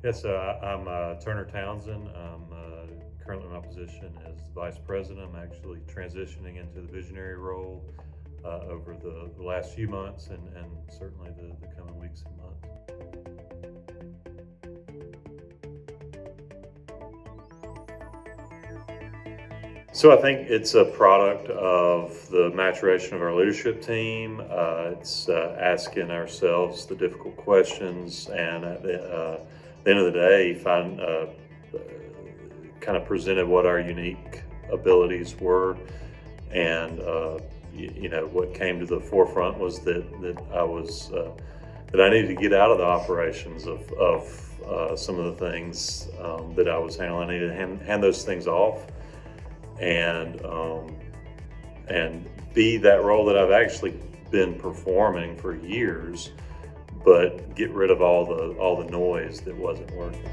Yes, I'm Turner Townsend. I'm currently in my position as the vice president. I'm actually transitioning into the visionary role over the last few months and certainly the coming weeks and months. So I think it's a product of the maturation of our leadership team. It's asking ourselves the difficult questions, and at the end of the day, find kind of presented what our unique abilities were, and what came to the forefront was that I needed to get out of the operations of some of the things that I was handling. I needed to hand those things off and and be that role that I've actually been performing for years, but get rid of all the noise that wasn't working.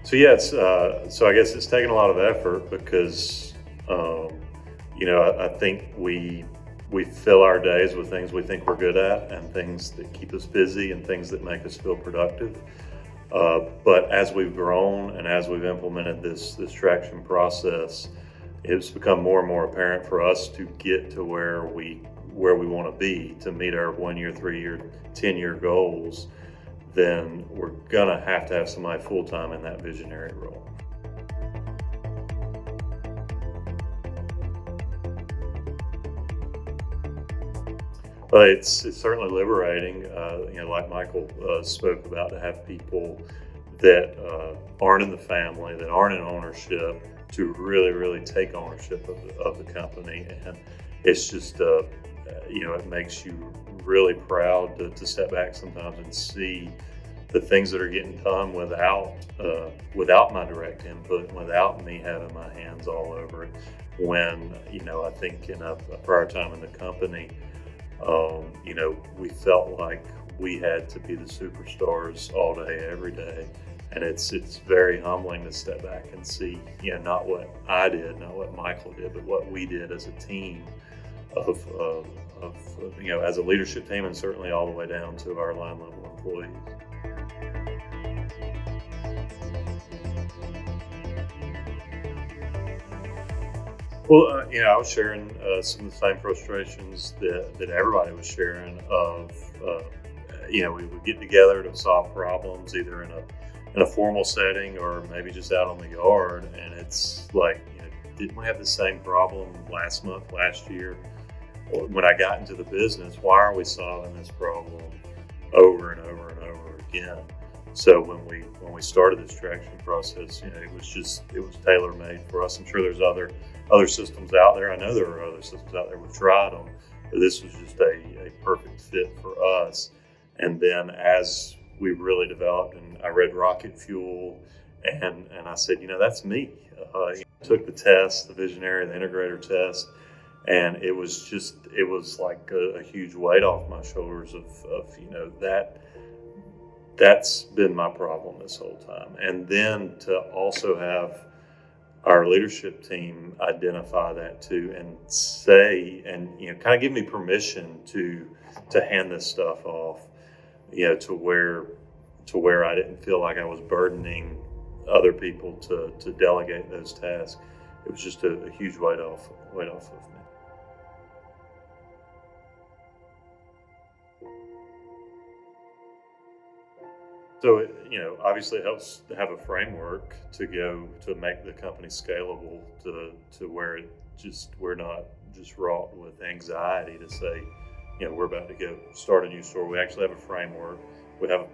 So yeah, so I guess it's taken a lot of effort because I think we fill our days with things we think we're good at and things that keep us busy and things that make us feel productive. But as we've grown and as we've implemented this traction process, it's become more and more apparent for us to get to where we want to be to meet our 1 year, 3 year, 10 year goals. Then we're gonna have to have somebody full time in that visionary role. But it's certainly liberating, like Michael spoke about, to have people that aren't in the family, that aren't in ownership, to really, really take ownership of the company. And it's just, it makes you really proud to step back sometimes and see the things that are getting done without my direct input, without me having my hands all over it. When, I think in a prior time in the company, we felt like we had to be the superstars all day, every day. And it's very humbling to step back and see, not what I did, not what Michael did, but what we did as a team as a leadership team, and certainly all the way down to our line level employees. Well, I was sharing some of the same frustrations that everybody was sharing. We would get together to solve problems, either in a formal setting or maybe just out on the yard. And it's like, didn't we have the same problem last month, last year? Or when I got into the business, why are we solving this problem over and over and over again? So when we started this traction process, it was tailor made for us. I'm sure there's other systems out there. I know there are other systems out there. We've tried them, but this was just a perfect fit for us. And then as we really developed, and I read Rocket Fuel, and I said, that's me. Took the test, the visionary, the integrator test, and it was like a huge weight off my shoulders of that's been my problem this whole time. And then to also have our leadership team identify that too, and say, and kind of give me permission to hand this stuff off, to where I didn't feel like I was burdening other people to delegate those tasks. It was just a huge weight off of me. So, obviously it helps to have a framework to make the company scalable to where we're not just wrought with anxiety to say, we're about to go start a new store. We actually have a framework. We have a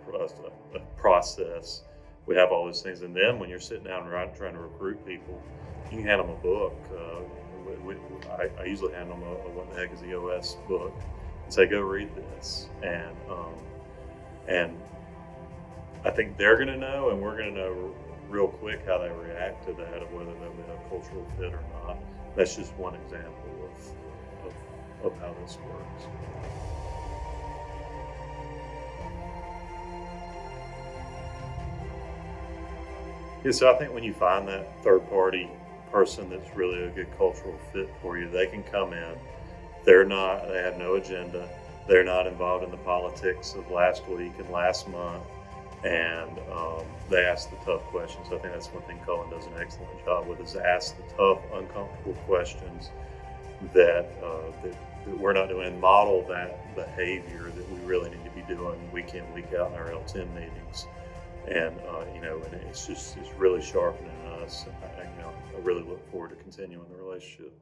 process. We have all those things. And then when you're sitting down and trying to recruit people, you can hand them a book. I usually hand them a what the heck is the OS book and say, go read this. And I think they're going to know, and we're going to know real quick how they react to that, of whether they'll be a cultural fit or not. That's just one example of how this works. Yeah, so I think when you find that third party person that's really a good cultural fit for you, they can come in They have no agenda. They're not involved in the politics of last week and last month. And they ask the tough questions. I think that's one thing Cullen does an excellent job with, is ask the tough, uncomfortable questions that we're not doing, and model that behavior that we really need to be doing week in, week out in our L10 meetings. And and it's really sharpening us. And I really look forward to continuing the relationship.